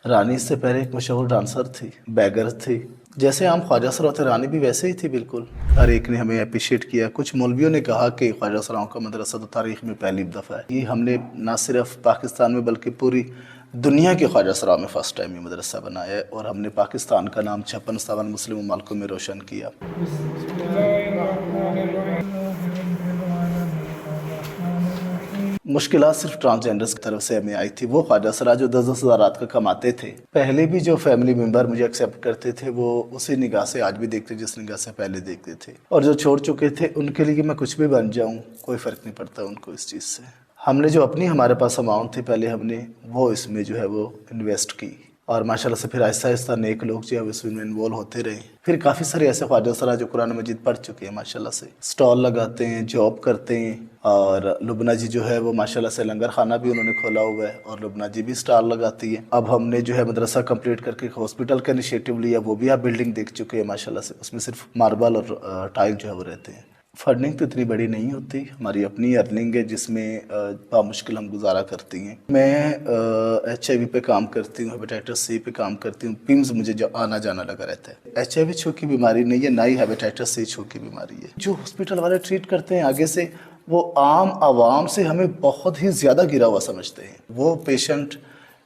रानी इससे पहले एक मशहूर डांसर थी, बैगर थी। जैसे हम ख्वाजा सराओं थे, रानी भी वैसे ही थी बिल्कुल। हर एक ने हमें अप्रिशिएट किया। कुछ मौलवियों ने कहा कि ख्वाजा सराओं का मदरसा तो तारीख में पहली दफ़ा है। ये हमने ना सिर्फ पाकिस्तान में बल्कि पूरी दुनिया के ख्वाजा सराओं में फ़र्स्ट टाइम ये मदरसा बनाया है, और हमने पाकिस्तान का नाम 56 मुस्लिम मुमालिकों में रोशन किया। मुश्किलात सिर्फ ट्रांसजेंडर्स की तरफ से हमें आई थी। वो ख्वाजा सरा जो 10-10 हज़ार रात का कमाते थे, पहले भी जो फैमिली मेम्बर मुझे एक्सेप्ट करते थे वो उसी निगाह से आज भी देखते जिस निगाह से पहले देखते थे, और जो छोड़ चुके थे उनके लिए मैं कुछ भी बन जाऊं कोई फ़र्क नहीं पड़ता उनको इस चीज़ से। हमने जो अपनी हमारे पास अमाउंट थी पहले हमने वो इसमें जो है वो इन्वेस्ट की, और माशाल्लाह से फिर आहिस्ता आहिस्ता नेक लोग जो है इसमें इन्वॉल्व होते रहे। फिर काफ़ी सारे ऐसे ख्वाजा सरा जो कुरान मजीद पढ़ चुके हैं माशाल्लाह से, स्टॉल लगाते हैं, जॉब करते हैं। और लुबना जी जो है वो माशाल्लाह से लंगर खाना भी उन्होंने खोला हुआ है, और लुबना जी भी स्टॉल लगाती है। अब हमने जो है मदरसा कंप्लीट करके एक हॉस्पिटल का इनिशिएटिव लिया, वो भी आप बिल्डिंग देख चुके हैं माशाल्लाह से। उसमें सिर्फ मार्बल और टाइल जो है वो रहते हैं। फंडिंग तो इतनी बड़ी नहीं होती, हमारी अपनी अर्निंग है जिसमें बामुश्किल हम गुजारा करती हैं। मैं HIV पे काम करती हूँ, हेपेटाइटिस सी पे काम करती हूँ। पिम्स मुझे जो आना जाना लगा रहता है। HIV छू की बीमारी नहीं है, ना ही हेपेटाइटिस सी छू की बीमारी है। जो हॉस्पिटल वाले ट्रीट करते हैं आगे से, वो आम आवाम से हमें बहुत ही ज़्यादा गिरा हुआ समझते हैं। वो पेशेंट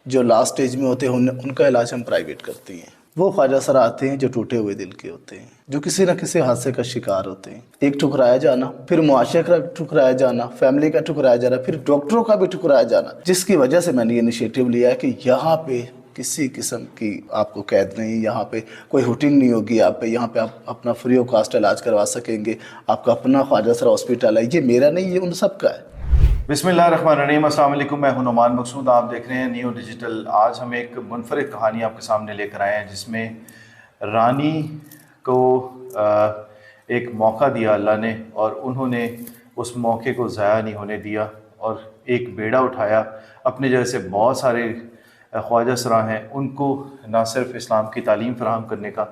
जो लास्ट स्टेज में होते हैं उनका इलाज हम प्राइवेट करते हैं। वो ख्वाजा सर आते हैं जो टूटे हुए दिल के होते हैं, जो किसी न किसी हादसे का शिकार होते हैं। एक ठुकराया जाना, फिर मुआशरे का ठुकराया जाना, फैमिली का ठुकराया जाना, फिर डॉक्टरों का भी ठुकराया जाना, जिसकी वजह से मैंने ये इनिशिएटिव लिया है कि यहाँ पे किसी किस्म की आपको कैद नहीं, यहाँ पे कोई हुटिंग नहीं होगी। आप पे यहाँ पे आप अपना फ्री ऑफ कास्ट इलाज करवा सकेंगे। आपका अपना ख्वाजा सर हॉस्पिटल है, ये मेरा नहीं, ये उन सब का है। बिस्मिल्लाहिर्रहमानिर्रहीम, अस्सलाम वालेकुम। मैं हूं नुमान मकसूद, आप देख रहे हैं न्यू डिजिटल। आज हम एक मुनफरिद कहानी आपके सामने लेकर आए हैं जिसमें रानी को एक मौका दिया अल्लाह ने, और उन्होंने उस मौके को ज़ाया नहीं होने दिया और एक बेड़ा उठाया। अपने जैसे बहुत सारे ख्वाजा सरा हैं, उनको ना सिर्फ इस्लाम की तालीम फ़राहम करने का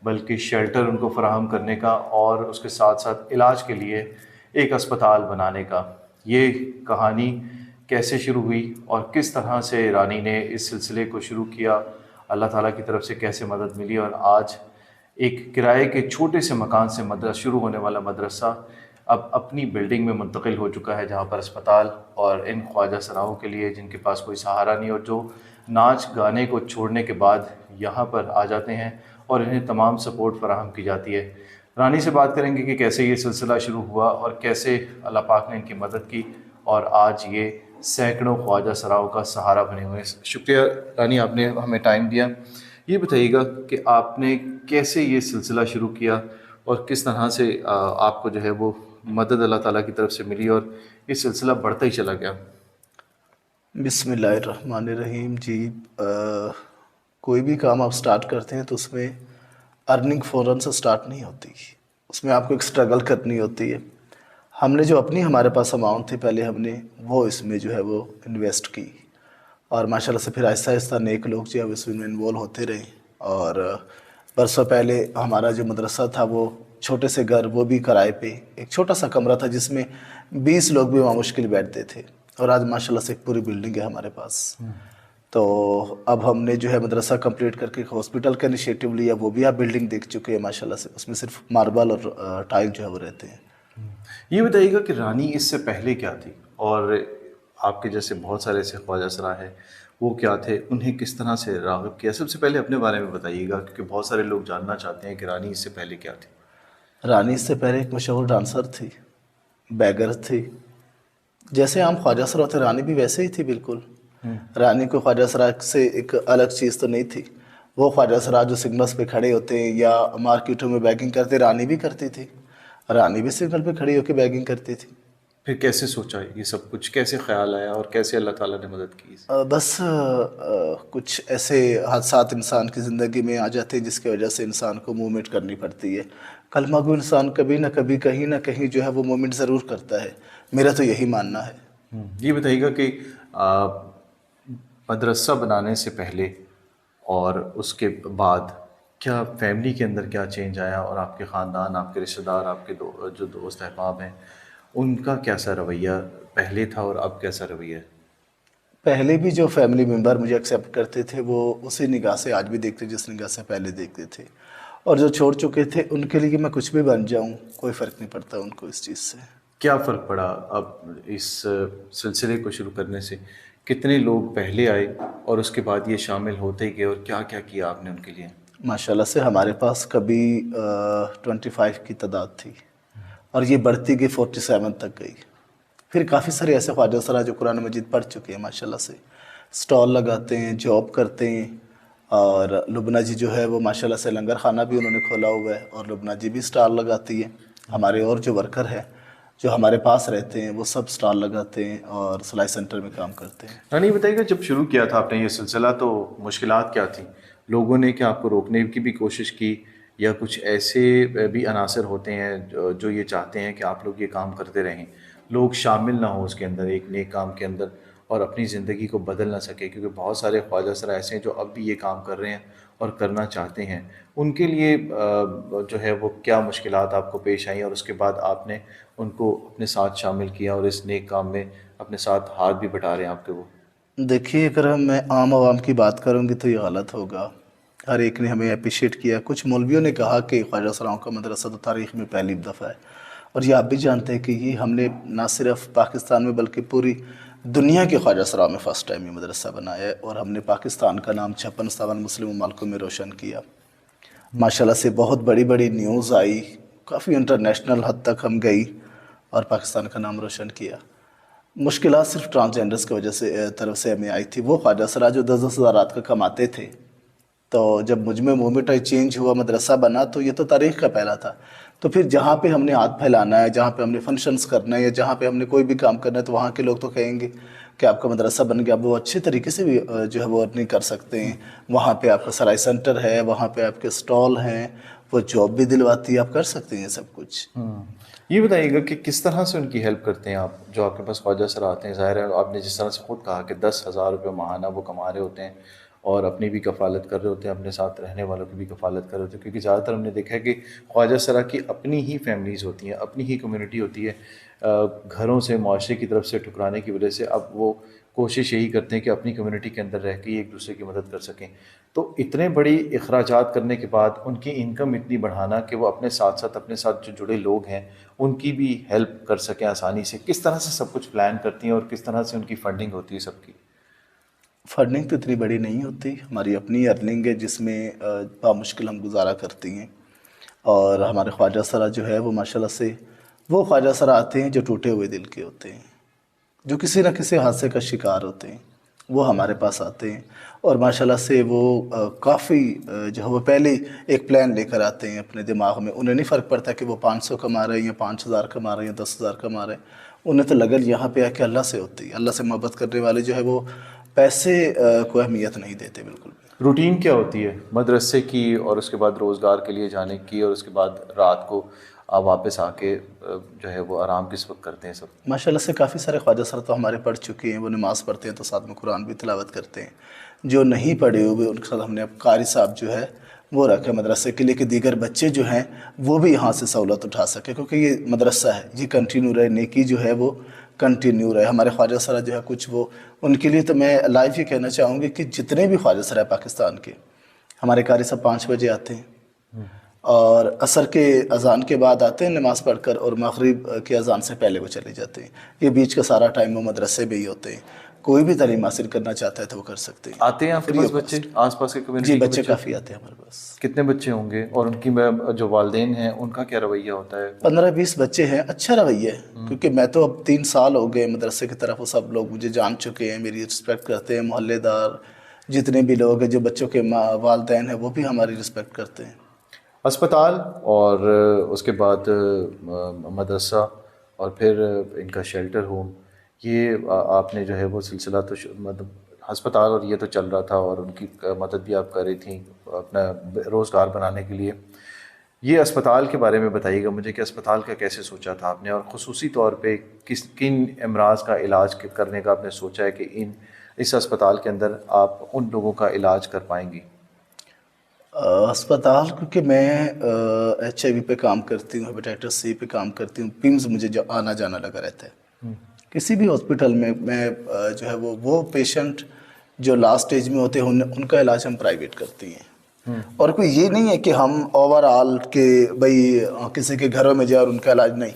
बल्कि शेल्टर उनको फ़राहम करने का, और उसके साथ साथ इलाज के लिए एक अस्पताल बनाने का। ये कहानी कैसे शुरू हुई और किस तरह से रानी ने इस सिलसिले को शुरू किया, अल्लाह ताला की तरफ से कैसे मदद मिली, और आज एक किराए के छोटे से मकान से मदरसा शुरू होने वाला मदरसा अब अपनी बिल्डिंग में मुंतकिल हो चुका है, जहाँ पर अस्पताल और इन ख्वाजा सराओं के लिए जिनके पास कोई सहारा नहीं और जो नाच गाने को छोड़ने के बाद यहाँ पर आ जाते हैं और इन्हें तमाम सपोर्ट फराहम की जाती है। रानी से बात करेंगे कि कैसे ये सिलसिला शुरू हुआ और कैसे अल्लाह पाक ने इनकी मदद की और आज ये सैकड़ों ख्वाजा सराओं का सहारा बने हुए हैं। शुक्रिया रानी, आपने हमें टाइम दिया। ये बताइएगा कि आपने कैसे ये सिलसिला शुरू किया और किस तरह से आपको जो है वो मदद अल्लाह ताला की तरफ से मिली और ये सिलसिला बढ़ता ही चला गया। बिस्मिल्लाहिर्रहमानिर्रहीम जी। कोई भी काम आप स्टार्ट करते हैं तो उसमें अर्निंग फ़ौरन से स्टार्ट नहीं होती, उसमें आपको एक स्ट्रगल करनी होती है। हमने जो अपनी हमारे पास अमाउंट थी पहले हमने वो इसमें जो है वो इन्वेस्ट की, और माशाल्लाह से फिर आहिस्ता आहिस्ता नेक लोग जो है इसमें इन्वॉल्व होते रहे। और बरसों पहले हमारा जो मदरसा था वो छोटे से घर, वो भी किराए पे, एक छोटा सा कमरा था जिसमें 20 लोग भी वहाँ मुश्किल बैठते थे, और आज माशाल्लाह से एक पूरी बिल्डिंग है हमारे पास। तो अब हमने जो है मदरसा कंप्लीट करके एक हॉस्पिटल का इनिशिएटिव लिया, वो भी आप बिल्डिंग देख चुके हैं माशाल्लाह से। उसमें सिर्फ मार्बल और टाइल जो है वो रहते हैं। ये बताइएगा कि रानी इससे पहले क्या थी, और आपके जैसे बहुत सारे ऐसे ख्वाजा सरा हैं, वो क्या थे, उन्हें किस तरह से राग़िब किया? सबसे पहले अपने बारे में बताइएगा, क्योंकि बहुत सारे लोग जानना चाहते हैं कि रानी इससे पहले क्या थी। रानी इससे पहले एक मशहूर डांसर थी, बैगर थी। जैसे हम ख्वाजा सरा होते, रानी भी वैसे ही थी बिल्कुल। रानी को ख्वाजा सरा से एक अलग चीज़ तो नहीं थी। वो ख्वाजा सरा जो सिग्नल्स पे खड़े होते हैं या मार्केटों में बैगिंग करते, रानी भी करती थी। रानी भी सिग्नल पे खड़ी होकर बैगिंग करती थी। फिर कैसे सोचा ये सब कुछ, कैसे ख्याल आया और कैसे अल्लाह ताला ने मदद की? बस कुछ ऐसे हादसात इंसान की ज़िंदगी में आ जाते हैं जिसकी वजह से इंसान को मूवमेंट करनी पड़ती है। कलमा गो इंसान कभी ना कभी कहीं ना कहीं जो है वो मूवमेंट ज़रूर करता है, मेरा तो यही मानना है। ये बताइएगा कि मदरसा बनाने से पहले और उसके बाद क्या फैमिली के अंदर क्या चेंज आया, और आपके ख़ानदान, आपके रिश्तेदार, आपके जो दोस्त अहबाब हैं, उनका कैसा रवैया पहले था और अब कैसा रवैया है? पहले भी जो फैमिली मेम्बर मुझे एक्सेप्ट करते थे वो उसी निगाह से आज भी देखते जिस निगाह से पहले देखते थे, और जो छोड़ चुके थे उनके लिए मैं कुछ भी बन जाऊं कोई फ़र्क नहीं पड़ता उनको इस चीज़ से। क्या फ़र्क पड़ा अब इस सिलसिले को शुरू करने से? कितने लोग पहले आए और उसके बाद ये शामिल होते ही गए, और क्या-क्या किया आपने उनके लिए? माशाल्लाह से हमारे पास कभी 25 की तादाद थी और ये बढ़ती गई 47 तक गई। फिर काफ़ी सारे ऐसे ख्वाजा सरा जो कुरान मजीद पढ़ चुके हैं माशाल्लाह से, स्टॉल लगाते हैं, जॉब करते हैं। और लुबना जी जो है वो माशाल्लाह से लंगर खाना भी उन्होंने खोला हुआ है, और लुबना जी भी स्टॉल लगाती है। हमारे और जो वर्कर हैं जो हमारे पास रहते हैं वो सब स्टॉल लगाते हैं और सिलाई सेंटर में काम करते हैं। रानी बताइएगा, जब शुरू किया था आपने ये सिलसिला तो मुश्किलात क्या थी? लोगों ने क्या आपको रोकने की भी कोशिश की, या कुछ ऐसे भी अनासर होते हैं जो ये चाहते हैं कि आप लोग ये काम करते रहें, लोग शामिल ना हो उसके अंदर, एक नेक काम के अंदर, और अपनी ज़िंदगी को बदल ना सके? क्योंकि बहुत सारे ख्वाजा सरा ऐसे हैं जो अब भी ये काम कर रहे हैं और करना चाहते हैं। उनके लिए जो है वो क्या मुश्किलात आपको पेश आई, और उसके बाद आपने उनको अपने साथ शामिल किया और इस नेक काम में अपने साथ हाथ भी बटा रहे हैं आपके वो? देखिए, अगर मैं आम आवाम की बात करूँगी तो ये गलत होगा। हर एक ने हमें अप्रिशिएट किया। कुछ मौलवियों ने कहा कि ख्वाजा सराओं का मदरसा तो तारीख़ में पहली दफ़ा है, और ये आप भी जानते हैं कि ये हमने ना सिर्फ पाकिस्तान में बल्कि पूरी दुनिया के ख्वाजा सराओं में फ़र्स्ट टाइम ये मदरसा बनाया है, और हमने पाकिस्तान का नाम 56-57 मुस्लिम ममालिक में रोशन किया। माशाल्लाह से बहुत बड़ी बड़ी न्यूज़ आई, काफ़ी इंटरनेशनल हद तक हम गई और पाकिस्तान का नाम रोशन किया। मुश्किलात सिर्फ ट्रांसजेंडर्स की वजह से तरफ से हमें आई थी। वो ख्वाजा सरा जो 10-10 हज़ार रात का कमाते थे, तो जब मुझ में मूवमेंट आई, चेंज हुआ, मदरसा बना, तो ये तो तारीख़ का पहला था। तो फिर जहाँ पे हमने हाथ फैलाना है, जहाँ पे हमने फंक्शंस करना है, या जहाँ पे हमने कोई भी काम करना है, तो वहाँ के लोग तो कहेंगे कि आपका मदरसा बन गया, अब वो अच्छे तरीके से भी जो है वो अर्निंग कर सकते हैं। वहाँ पे आपका सराय सेंटर है, वहाँ पे आपके स्टॉल हैं, वो जॉब भी दिलवाती है, आप कर सकते हैं सब कुछ। ये बताइएगा कि किस तरह से उनकी हेल्प करते हैं आप, जो आपके पास ख्वाजा सरा आते हैं? ज़ाहिर है आपने जिस तरह से ख़ुद कहा कि 10,000 रुपये माहाना वो कमा रहे होते हैं और अपनी भी कफ़ालत कर रहे होते हैं, अपने साथ रहने वालों की भी कफ़ालत कर रहे होते हैं, क्योंकि ज़्यादातर हमने देखा है कि ख्वाजा सरा की अपनी ही फैमिलीज़ होती हैं, अपनी ही कम्युनिटी होती है। घरों से, माशरे की तरफ से ठुकराने की वजह से अब वो कोशिश यही करते हैं कि अपनी कम्युनिटी के अंदर रह के एक दूसरे की मदद कर सकें। तो इतने बड़ी अखराजात करने के बाद उनकी इनकम इतनी बढ़ाना कि वो अपने साथ जो जुड़े लोग हैं उनकी भी हेल्प कर सकें आसानी से, किस तरह से सब कुछ प्लान करती हैं और किस तरह से उनकी फंडिंग होती है सबकी? फंडिंग तो इतनी बड़ी नहीं होती, हमारी अपनी अर्निंग है जिसमें बामुश्किल हम गुजारा करती हैं। और हमारे ख्वाजा सरा जो है वो माशाल्लाह से वो ख्वाजा सरा आते हैं जो टूटे हुए दिल के होते हैं, जो किसी न किसी हादसे का शिकार होते हैं, वो हमारे पास आते हैं। और माशाल्लाह से वो काफ़ी जो है वो पहले ही एक प्लान लेकर आते हैं अपने दिमाग में। उन्हें नहीं फ़र्क पड़ता कि वो 500 कमा रहे हैं या 5,000 कमा रहे हैं या 10,000 कमा रहे हैं। उन्हें तो लगन यहाँ पे आके अल्लाह से होती है। अल्लाह से मोहब्बत करने वाले जो है वो पैसे को अहमियत नहीं देते बिल्कुल भी। रूटीन क्या होती है मदरसे की, और उसके बाद रोज़गार के लिए जाने की, और उसके बाद रात को आप वापस आके जो है वो आराम किस वक्त करते हैं सब? माशाल्लाह से काफ़ी सारे ख्वाजा सर तो हमारे पढ़ चुके हैं, वो नमाज़ पढ़ते हैं तो साथ में कुरान भी तिलावत करते हैं। जो नहीं पढ़े हुए उनके साथ हमने अब कारी साहब जो है वो रखे मदरसे के लिए, कि दीगर बच्चे जो हैं वो भी यहाँ से सहूलत उठा सके, क्योंकि ये मदरसा है, ये कंटिन्यू रहे, नेकी जो है वो कंटिन्यू रहे। हमारे ख्वाजा सरा जो है कुछ वो उनके लिए तो मैं लाइव ये कहना चाहूँगी कि जितने भी ख्वाजा सरा है पाकिस्तान के, हमारे कारी साहब 5 बजे आते हैं और असर के अज़ान के बाद आते हैं नमाज़ पढ़कर, और मगरिब के अज़ान से पहले वो चले जाते हैं। ये बीच का सारा टाइम वो मदरसे में ही होते हैं। कोई भी तालीम हासिल करना चाहता है तो वो कर सकते हैं। आते हैं आपके पास बच्चे, आसपास के कम्युनिटी जी, के बच्चे काफ़ी आते हैं हमारे पास। कितने बच्चे होंगे, और उनकी जो वालदेन हैं उनका क्या रवैया होता है? 15-20 बच्चे हैं। अच्छा रवैया है, क्योंकि मैं तो अब 3 साल हो गए मदरसे की तरफ, वो सब लोग मुझे जान चुके हैं, मेरी रिस्पेक्ट करते हैं। मोहल्लेदार जितने भी लोग हैं, जो बच्चों के वालदैन हैं, वो भी हमारी रिस्पेक्ट करते हैं। अस्पताल, और उसके बाद मदरसा, और फिर इनका शेल्टर होम, ये आपने जो है वो सिलसिला तो मतलब अस्पताल और ये तो चल रहा था, और उनकी मदद भी आप कर रही थी अपना रोज़गार बनाने के लिए। ये अस्पताल के बारे में बताइएगा मुझे कि अस्पताल का कैसे सोचा था आपने, और ख़ुसूसी तौर पे किन अमराज का इलाज करने का आपने सोचा है कि इस अस्पताल के अंदर आप उन लोगों का इलाज कर पाएंगी? अस्पताल, क्योंकि मैं HIV पे काम करती हूँ, हेपेटाइटिस C पे काम करती हूँ, पिम्स मुझे जो आना जाना लगा रहता है। किसी भी हॉस्पिटल में मैं जो है वो पेशेंट जो लास्ट स्टेज में होते हैं उनका इलाज हम प्राइवेट करती हैं। और कोई ये नहीं है कि हम ओवरऑल के भाई किसी के घरों में जाए और उनका इलाज नहीं,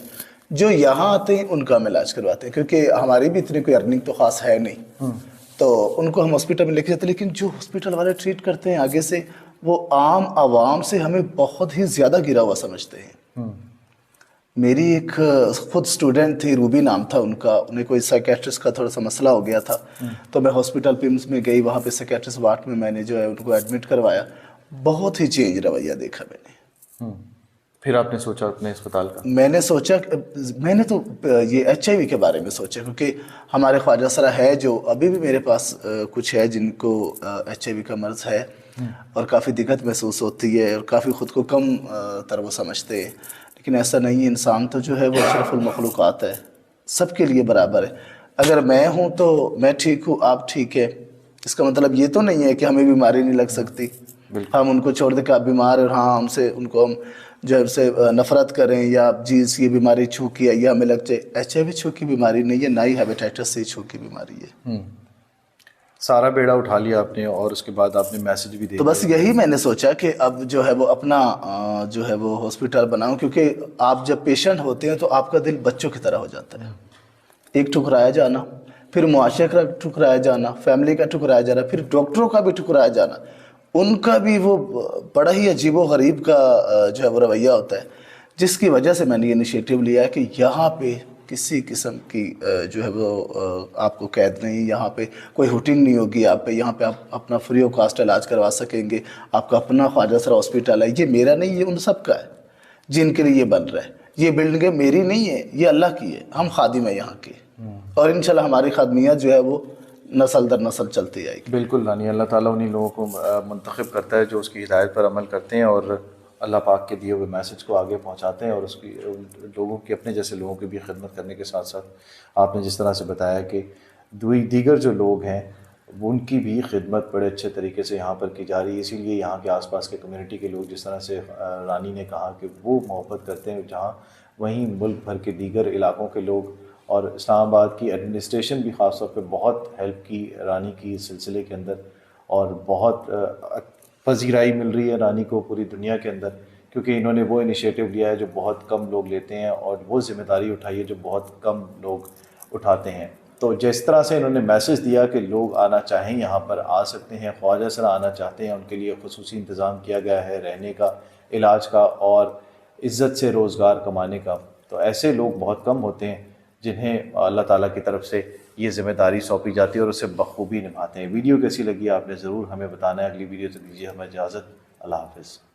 जो यहाँ आते हैं उनका हम इलाज करवाते हैं, क्योंकि हमारी भी इतनी कोई अर्निंग तो खास है नहीं, तो उनको हम हॉस्पिटल में लेके जाते हैं। लेकिन जो हॉस्पिटल वाले ट्रीट करते हैं आगे से, वो आम आवाम से हमें बहुत ही ज़्यादा गिरा हुआ समझते हैं। मेरी एक खुद स्टूडेंट थी, रूबी नाम था उनका, उन्हें कोई साइकेट्रिस्ट का थोड़ा सा मसला हो गया था, तो मैं हॉस्पिटल पिम्स में गई, वहाँ पे साइकेट्रिस्ट वार्ड में मैंने जो है उनको एडमिट करवाया। बहुत ही चेंज रवैया देखा मैंने। फिर आपने सोचा अपने अस्पताल का? मैंने सोचा, मैंने तो ये HIV के बारे में सोचा, क्योंकि हमारे ख्वाजा सरा है जो अभी भी मेरे पास कुछ है जिनको HIV का मर्ज़ है और काफ़ी दिक्कत महसूस होती है और काफ़ी ख़ुद को कम तर वो समझते हैं। लेकिन ऐसा नहीं है, इंसान तो जो है वो अशरफुल मखलूक़ात है, सबके लिए बराबर है। अगर मैं हूँ तो मैं ठीक हूँ, आप ठीक है, इसका मतलब ये तो नहीं है कि हमें बीमारी नहीं लग सकती। हम उनको छोड़ दे के आप बीमार और हाँ हमसे उनको हम जो है उससे नफ़रत करें या जी इसकी बीमारी छू की है या हमें लग जाए। HIV छू की बीमारी नहीं है, ना ही हेपेटाइटिस C छू की बीमारी है। सारा बेड़ा उठा लिया आपने और उसके बाद आपने मैसेज भी दे तो बस यही मैंने सोचा कि अब जो है वो अपना जो है वो हॉस्पिटल बनाऊं, क्योंकि आप जब पेशेंट होते हैं तो आपका दिल बच्चों की तरह हो जाता है। एक ठुकराया जाना, फिर मुआशरे का ठुकराया जाना, फैमिली का ठुकराया जाना, फिर डॉक्टरों का भी ठुकराया जाना, उनका भी वो बड़ा ही अजीबो गरीब का जो है वो रवैया होता है, जिसकी वजह से मैंने ये इनिशिएटिव लिया है कि यहाँ पे किसी किस्म की जो है वो आपको कैद नहीं, यहाँ पे कोई हुटिंग नहीं होगी आप पे, यहाँ पे आप अपना फ्री ऑफ कास्ट इलाज करवा सकेंगे। आपका अपना ख्वाजा सरा हॉस्पिटल है, ये मेरा नहीं, ये उन सब का है जिनके लिए ये बन रहा है। ये बिल्डिंगें मेरी नहीं है, ये अल्लाह की है, हम खादिम है यहाँ के, और इंशाल्लाह हमारी खादमियत जो है वो नस्ल दर नस्ल चलती जाएगी। बिल्कुल रानी, अल्लाह ताला उन्हीं लोगों को मुंतखब करता है जो उसकी हिदायत पर अमल करते हैं और अल्लाह पाक के दिए हुए मैसेज को आगे पहुंचाते हैं और उसकी लोगों की, अपने जैसे लोगों की भी खिदमत करने के साथ साथ आपने जिस तरह से बताया कि दीगर जो लोग हैं उनकी भी खिदमत बड़े अच्छे तरीके से यहाँ पर की जा रही है। इसीलिए यहाँ के आसपास के कम्युनिटी के लोग, जिस तरह से रानी ने कहा कि वो मोहब्बत करते हैं, जहाँ वहीं मुल्क भर के दीगर इलाकों के लोग और इस्लामाबाद की एडमिनिस्ट्रेशन भी ख़ास तौर पे बहुत हेल्प की रानी की इस सिलसिले के अंदर, और बहुत पजीराई मिल रही है रानी को पूरी दुनिया के अंदर, क्योंकि इन्होंने वो इनिशिएटिव लिया है जो बहुत कम लोग लेते हैं और वो जिम्मेदारी उठाई है जो बहुत कम लोग उठाते हैं। तो जिस तरह से इन्होंने मैसेज दिया कि लोग आना चाहें यहाँ पर आ सकते हैं, ख्वाजा सरा आना चाहते हैं, उनके लिए खुसूसी इंतज़ाम किया गया है रहने का, इलाज का और इज़्ज़त से रोज़गार कमाने का। तो ऐसे लोग बहुत कम होते हैं जिन्हें अल्लाह ताला की तरफ से ये ज़िम्मेदारी सौंपी जाती है और उसे बखूबी निभाते हैं। वीडियो कैसी लगी आपने ज़रूर हमें बताना है। अगली वीडियो तक दीजिए हमें इजाज़त। अल्लाह हाफ़िज़।